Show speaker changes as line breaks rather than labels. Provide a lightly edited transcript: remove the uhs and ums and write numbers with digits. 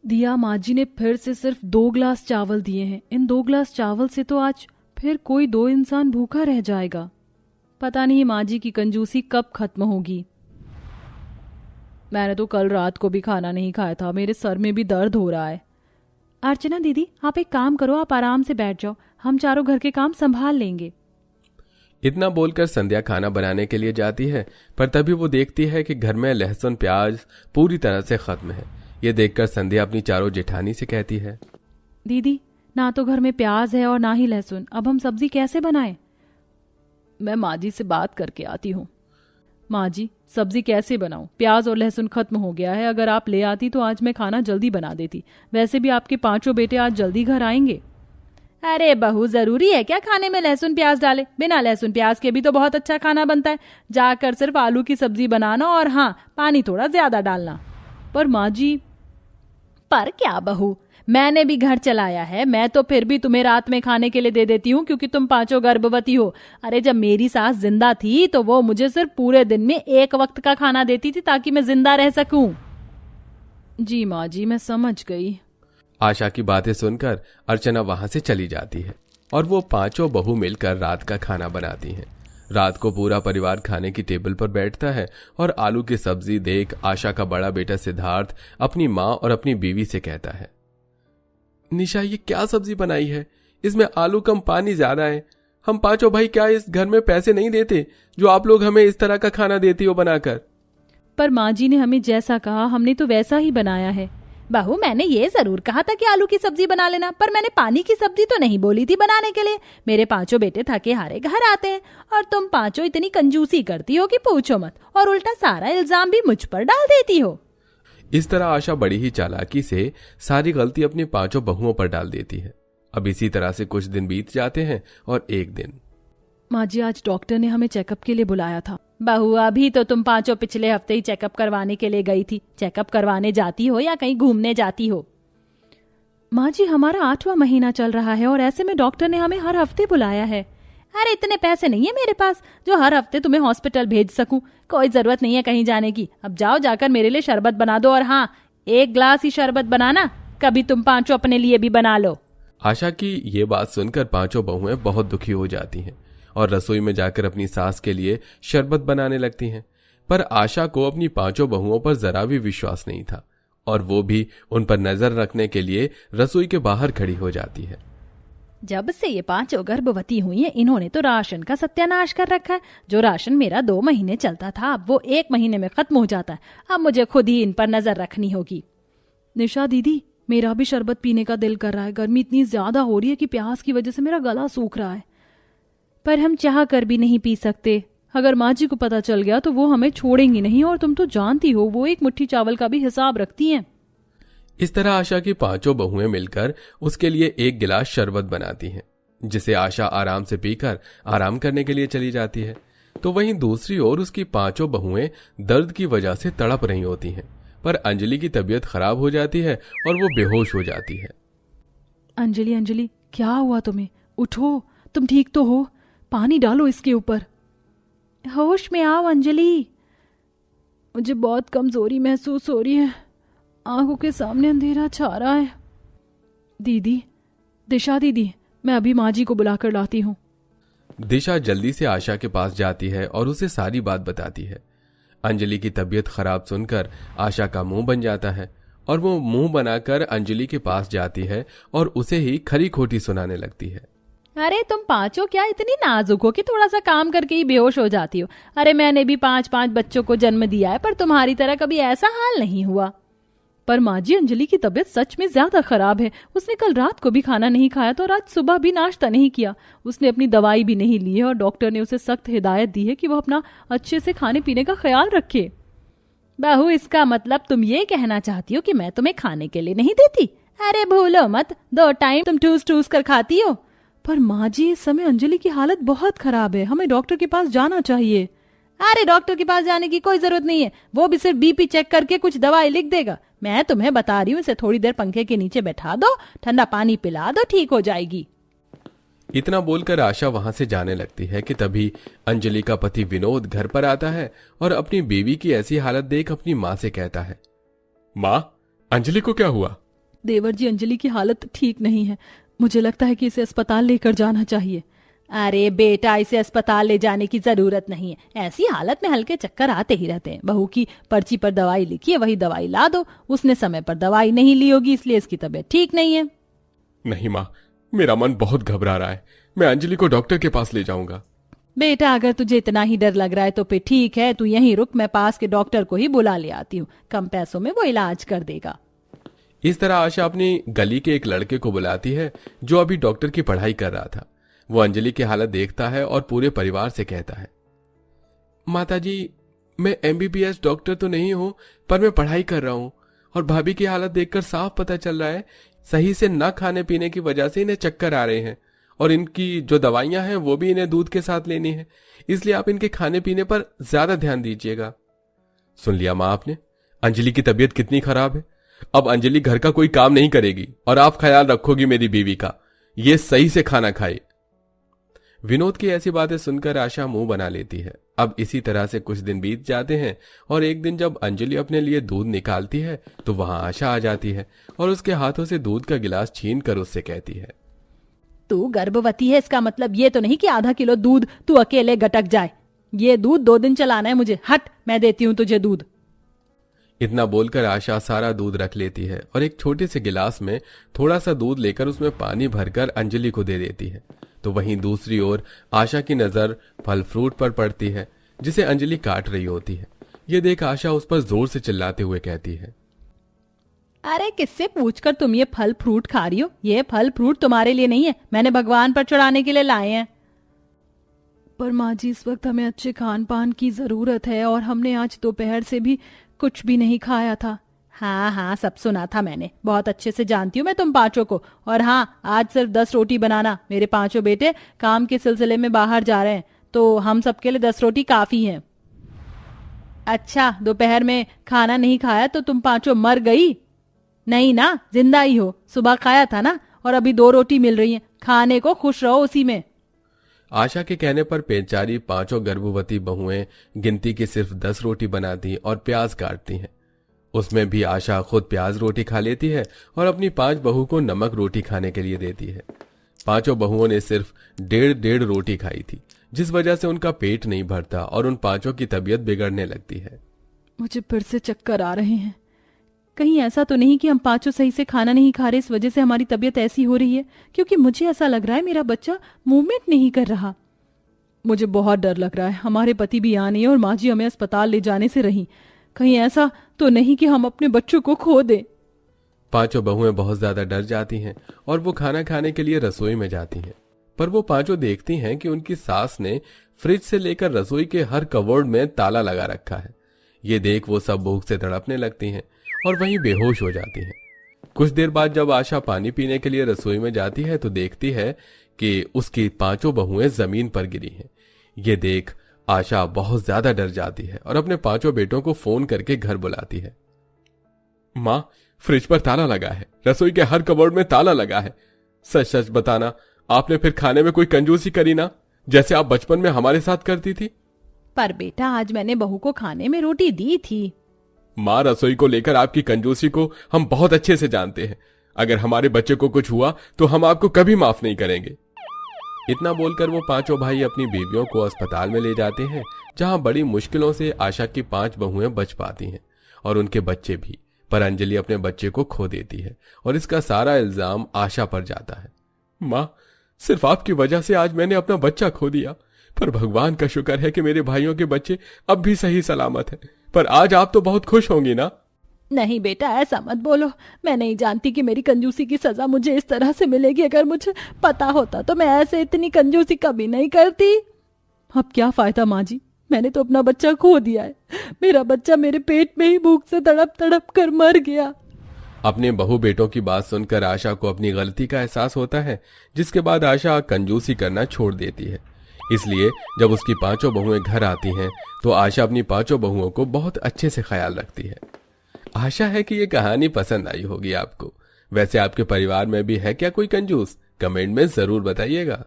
दिया, माँ जी ने फिर से सिर्फ 2 गिलास चावल दिए हैं। इन 2 गिलास चावल से तो आज फिर कोई 2 इंसान भूखा रह जाएगा। पता नहीं माँ जी की कंजूसी कब खत्म होगी। मैंने तो कल रात को भी खाना नहीं खाया था, मेरे सर में भी दर्द हो रहा है। अर्चना दीदी, आप एक काम करो, आप आराम से बैठ जाओ, हम चारों घर के काम संभाल लेंगे।
इतना बोलकर संध्या खाना बनाने के लिए जाती है, पर तभी वो देखती है कि घर में लहसुन प्याज पूरी तरह से खत्म है। ये देखकर संध्या अपनी चारों जेठानी से कहती है,
दीदी, ना तो घर में प्याज है और ना ही लहसुन, अब हम सब्जी कैसे बनाएं? मैं माँ जी से बात करके आती हूँ। माँ जी, सब्जी कैसे बनाऊं? प्याज और लहसुन खत्म हो गया है। अगर आप ले आती तो आज मैं खाना जल्दी बना देती। वैसे भी आपके 5 बेटे आज जल्दी घर आएंगे। अरे बहू, जरूरी है क्या खाने में लहसुन प्याज डाले? बिना लहसुन प्याज के भी तो बहुत अच्छा खाना बनता है। जाकर सिर्फ आलू की सब्जी बनाना और हाँ, पानी थोड़ा ज्यादा डालना। पर माँ जी। पर क्या बहू, मैंने भी घर चलाया है। मैं तो फिर भी तुम्हें रात में खाने के लिए दे देती हूँ क्योंकि तुम 5 गर्भवती हो। अरे जब मेरी सास जिंदा थी तो वो मुझे सिर्फ पूरे दिन में 1 वक्त का खाना देती थी ताकि मैं जिंदा रह सकूं। जी माँ जी, मैं समझ गई।
आशा की बातें सुनकर अर्चना वहां से चली जाती है और वो 5 बहू मिलकर रात का खाना बनाती हैं। रात को पूरा परिवार खाने की टेबल पर बैठता है और आलू की सब्जी देख आशा का बड़ा बेटा सिद्धार्थ अपनी माँ और अपनी बीवी से कहता है, निशा, ये क्या सब्जी बनाई है? इसमें आलू कम पानी ज्यादा है। हम 5 भाई क्या इस घर में पैसे नहीं देते जो आप लोग हमें इस तरह का खाना देती हो बनाकर?
पर माँ जी ने हमें जैसा कहा हमने तो वैसा ही बनाया है। बहू, मैंने ये जरूर कहा था कि आलू की सब्जी बना लेना, पर मैंने पानी की सब्जी तो नहीं बोली थी बनाने के लिए। मेरे 5 बेटे थके हारे घर आते हैं और तुम 5 इतनी कंजूसी करती हो कि पूछो मत, और उल्टा सारा इल्जाम भी मुझ पर डाल देती हो।
इस तरह आशा बड़ी ही चालाकी से सारी गलती अपनी 5 बहुओं पर डाल देती है। अब इसी तरह से कुछ दिन बीत जाते हैं और एक दिन,
माँ जी, आज डॉक्टर ने हमें चेकअप के लिए बुलाया था। बहू, अभी तो तुम 5 पिछले हफ्ते ही चेकअप करवाने के लिए गई थी। चेकअप करवाने जाती हो या कहीं घूमने जाती हो? माँ जी, हमारा 8वां महीना चल रहा है और ऐसे में डॉक्टर ने हमें हर हफ्ते बुलाया है। अरे इतने पैसे नहीं है मेरे पास जो हर हफ्ते तुम्हें हॉस्पिटल भेज सकूं। कोई जरूरत नहीं है कहीं जाने की। अब जाओ, जाकर मेरे लिए शरबत बना दो, और हाँ, 1 गिलास ही शरबत बनाना, कभी तुम 5 अपने लिए भी बना लो।
आशा की ये बात सुनकर 5 बहुएं बहुत दुखी हो जाती हैं और रसोई में जाकर अपनी सास के लिए शरबत बनाने लगती हैं। पर आशा को अपनी 5 बहुओं पर जरा भी विश्वास नहीं था और वो भी उन पर नजर रखने के लिए रसोई के बाहर खड़ी हो जाती है।
जब से ये 5 गर्भवती हुई हैं, इन्होंने तो राशन का सत्यानाश कर रखा है। जो राशन मेरा 2 महीने चलता था, अब वो 1 महीने में खत्म हो जाता है। अब मुझे खुद ही इन पर नजर रखनी होगी। निशा दीदी, मेरा भी शरबत पीने का दिल कर रहा है। गर्मी इतनी ज्यादा हो रही है कि प्यास की वजह से मेरा गला सूख रहा है, पर हम चाह कर भी नहीं पी सकते। अगर माँ जी को पता चल गया तो वो हमें छोड़ेंगी नहीं, और तुम तो जानती हो वो 1 मुट्ठी चावल का भी हिसाब रखती हैं।
इस तरह आशा की 5 बहुएं मिलकर उसके लिए 1 गिलास शरबत बनाती हैं, जिसे आशा आराम से पीकर आराम करने के लिए चली जाती है। तो वहीं दूसरी ओर उसकी 5 बहुएं दर्द की वजह से तड़प रही होती हैं, पर अंजलि की तबीयत खराब हो जाती है और वो बेहोश हो जाती है।
अंजलि, अंजलि, क्या हुआ तुम्हें? उठो, तुम ठीक तो हो? पानी डालो इसके ऊपर। होश में आओ अंजलि। मुझे बहुत कमजोरी महसूस हो रही है, आंखों के सामने अंधेरा छा रहा है। दीदी, दिशा दीदी, मैं अभी माँ जी को बुलाकर लाती हूँ।
दिशा जल्दी से आशा के पास जाती है और उसे सारी बात बताती है। अंजलि की तबीयत खराब सुनकर आशा का मुंह बन जाता है और वो मुंह बनाकर अंजलि के पास जाती है और उसे ही खरी खोटी सुनाने लगती है।
अरे तुम 5 क्या इतनी नाजुक हो कि थोड़ा सा काम करके ही बेहोश हो जाती हो? अरे मैंने भी 5 बच्चों को जन्म दिया है, पर तुम्हारी तरह कभी ऐसा हाल नहीं हुआ। पर माँ जी, अंजलि की तबीयत सच में ज्यादा खराब है। उसने कल रात को भी खाना नहीं खाया था और आज सुबह भी नाश्ता नहीं किया। उसने अपनी दवाई भी नहीं ली है और डॉक्टर ने उसे सख्त हिदायत दी है कि वो अपना अच्छे से खाने पीने का ख्याल रखे। बहू, इसका मतलब तुम ये कहना चाहती हो कि मैं तुम्हें खाने के लिए नहीं देती? अरे भूलो मत, 2 टाइम तुम ठूस ठूस कर खाती हो। पर माँ जी, इस समय अंजलि की हालत बहुत खराब है, हमें डॉक्टर के पास जाना चाहिए। अरे डॉक्टर के पास जाने की कोई जरूरत नहीं है, वो भी सिर्फ बीपी चेक करके कुछ दवाई लिख देगा। मैं तुम्हें बता रही हूँ, इसे थोड़ी देर पंखे के नीचे बैठा दो, ठंडा पानी पिला दो, ठीक हो जाएगी।
इतना बोलकर आशा वहां से जाने लगती है कि तभी अंजलि का पति विनोद घर पर आता है और अपनी बीवी की ऐसी हालत देख अपनी माँ से कहता है, माँ, अंजलि को क्या हुआ?
देवर जी, अंजलि की हालत ठीक नहीं है। मुझे लगता है कि इसे अस्पताल लेकर जाना चाहिए। अरे बेटा, इसे अस्पताल ले जाने की जरूरत नहीं है। ऐसी हालत में हल्के चक्कर आते ही रहते हैं। बहू की पर्ची पर दवाई लिखी है, वही दवाई ला दो। उसने समय पर दवाई नहीं ली होगी, इसलिए इसकी तबीयत ठीक नहीं है।
नहीं माँ, मेरा मन बहुत घबरा रहा है। मैं अंजलि को डॉक्टर के पास ले जाऊंगा।
बेटा, अगर तुझे इतना ही डर लग रहा है तो फिर ठीक है, तू यहीं रुक, मैं पास के डॉक्टर को ही बुला ले आती हूँ। कम पैसों में वो इलाज कर देगा।
इस तरह आशा अपनी गली के एक लड़के को बुलाती है जो अभी डॉक्टर की पढ़ाई कर रहा था। वो अंजलि की हालत देखता है और पूरे परिवार से कहता है, माताजी, मैं एमबीबीएस डॉक्टर तो नहीं हूं, पर मैं पढ़ाई कर रहा हूं और भाभी की हालत देखकर साफ पता चल रहा है सही से न खाने पीने की वजह से इन्हें चक्कर आ रहे हैं और इनकी जो दवाइयां हैं वो भी इन्हें दूध के साथ लेनी है। इसलिए आप इनके खाने पीने पर ज्यादा ध्यान दीजिएगा। सुन लिया माँ आपने, अंजलि की तबीयत कितनी खराब है। अब अंजलि घर का कोई काम नहीं करेगी और आप ख्याल रखोगी मेरी बीवी का। ये सही से खाना खाए। विनोद की ऐसी बातें सुनकर आशा मुंह बना लेती है। अब इसी तरह से कुछ दिन बीत जाते हैं और एक दिन जब अंजलि अपने लिए दूध निकालती है तो वहां आशा आ जाती है और उसके हाथों से दूध का गिलास छीन कर उससे कहती है,
तू गर्भवती है, इसका मतलब ये तो नहीं कि आधा किलो दूध तू अकेले गटक जाए। ये दूध 2 दिन चलाना है मुझे। हट, मैं देती हूँ तुझे दूध।
इतना बोलकर आशा सारा दूध रख लेती है और एक छोटे से गिलास में थोड़ा सा दूध लेकर उसमें पानी भरकर अंजलि को दे देती है। तो वहीं दूसरी ओर आशा की नजर फल फ्रूट पर पड़ती है जिसे अंजलि काट रही होती है। ये देख आशा उस पर जोर से चिल्लाते हुए कहती है,
अरे किससे पूछकर तुम ये फल फ्रूट खा रही हो? ये फल फ्रूट तुम्हारे लिए नहीं है, मैंने भगवान पर चढ़ाने के लिए लाए हैं। पर माँ जी, इस वक्त हमें अच्छे खान पान की जरूरत है और हमने आज दोपहर से भी कुछ भी नहीं खाया था। हाँ हाँ, सब सुना था मैंने, बहुत अच्छे से जानती हूँ मैं तुम पांचों को। और हाँ, आज सिर्फ 10 रोटी बनाना। मेरे 5 बेटे काम के सिलसिले में बाहर जा रहे हैं तो हम सबके लिए 10 रोटी काफी हैं। अच्छा, दोपहर में खाना नहीं खाया तो तुम 5 मर गई? नहीं ना, जिंदा ही हो। सुबह खाया था ना, और अभी 2 रोटी मिल रही हैं। खाने को खुश रहो उसी में।
आशा के कहने पर बेचारी 5 गर्भवती बहुएं गिनती की सिर्फ 10 रोटी बनाती और प्याज काटती हैं। उसमें भी आशा खुद प्याज रोटी खा लेती है और अपनी 5 बहू को नमक रोटी खाने के लिए देती है। 5 बहुओं ने सिर्फ 1.5 रोटी खाई थी, जिस वजह से उनका पेट नहीं भरता और उन 5 की तबीयत बिगड़ने लगती है।
मुझे फिर से चक्कर आ रहे हैं। कहीं ऐसा तो नहीं कि हम 5 सही से खाना नहीं खा रहे, इस वजह से हमारी तबीयत ऐसी हो रही है? क्योंकि मुझे ऐसा लग रहा है मेरा बच्चा मूवमेंट नहीं कर रहा। मुझे बहुत डर लग रहा है। हमारे पति भी यहाँ नहीं है और माँ जी हमें अस्पताल ले जाने से रही। कहीं ऐसा तो नहीं कि हम अपने बच्चों को खो दें।
5 बहुएं बहुत ज्यादा डर जाती हैं और वो खाना खाने के लिए रसोई में जाती हैं। पर वो 5 देखती हैं कि उनकी सास ने फ्रिज से लेकर रसोई के हर कबोर्ड में ताला लगा रखा है। ये देख वो सब भूख से तड़पने लगती हैं और वहीं बेहोश हो जाती हैं। कुछ देर बाद जब आशा पानी पीने के लिए रसोई में जाती है तो देखती है कि उसकी 5 बहुएं जमीन पर गिरी हैं। ये देख आशा बहुत ज्यादा डर जाती है और अपने 5 बेटों को फोन करके घर बुलाती है। माँ, फ्रिज पर ताला लगा है, रसोई के हर कबोर्ड में ताला लगा है। सच सच बताना, आपने फिर खाने में कोई कंजूसी करी ना, जैसे आप बचपन में हमारे साथ करती थी?
पर बेटा, आज मैंने बहू को खाने में रोटी दी थी।
माँ, रसोई को लेकर आपकी कंजूसी को हम बहुत अच्छे से जानते हैं। अगर हमारे बच्चे को कुछ हुआ तो हम आपको कभी माफ नहीं करेंगे। इतना बोलकर वो 5 भाई अपनी बीवियों को अस्पताल में ले जाते हैं, जहां बड़ी मुश्किलों से आशा की 5 बहुएं बच पाती हैं और उनके बच्चे भी। पर अंजलि अपने बच्चे को खो देती है और इसका सारा इल्जाम आशा पर जाता है। माँ, सिर्फ आपकी वजह से आज मैंने अपना बच्चा खो दिया, पर भगवान का शुक्र है कि मेरे भाइयों के बच्चे अब भी सही सलामत हैं। पर आज आप तो बहुत खुश होंगी ना?
नहीं बेटा, ऐसा मत बोलो। मैं नहीं जानती कि मेरी कंजूसी की सजा मुझे इस तरह से मिलेगी। अगर मुझे पता होता तो मैं ऐसे इतनी कंजूसी कभी नहीं करती। अब क्या फायदा माँ जी, मैंने तो अपना बच्चा खो दिया है। मेरा बच्चा मेरे पेट में ही भूख से तड़प तड़प कर मर गया।
अपने बहू बेटों की बात सुनकर आशा को अपनी गलती का एहसास होता है, जिसके बाद आशा कंजूसी करना छोड़ देती है। इसलिए जब उसकी 5 बहुएं घर आती हैं तो आशा अपनी 5 बहुओं को बहुत अच्छे से ख्याल रखती है। आशा है कि ये कहानी पसंद आई होगी आपको। वैसे आपके परिवार में भी है क्या कोई कंजूस? कमेंट में जरूर बताइएगा।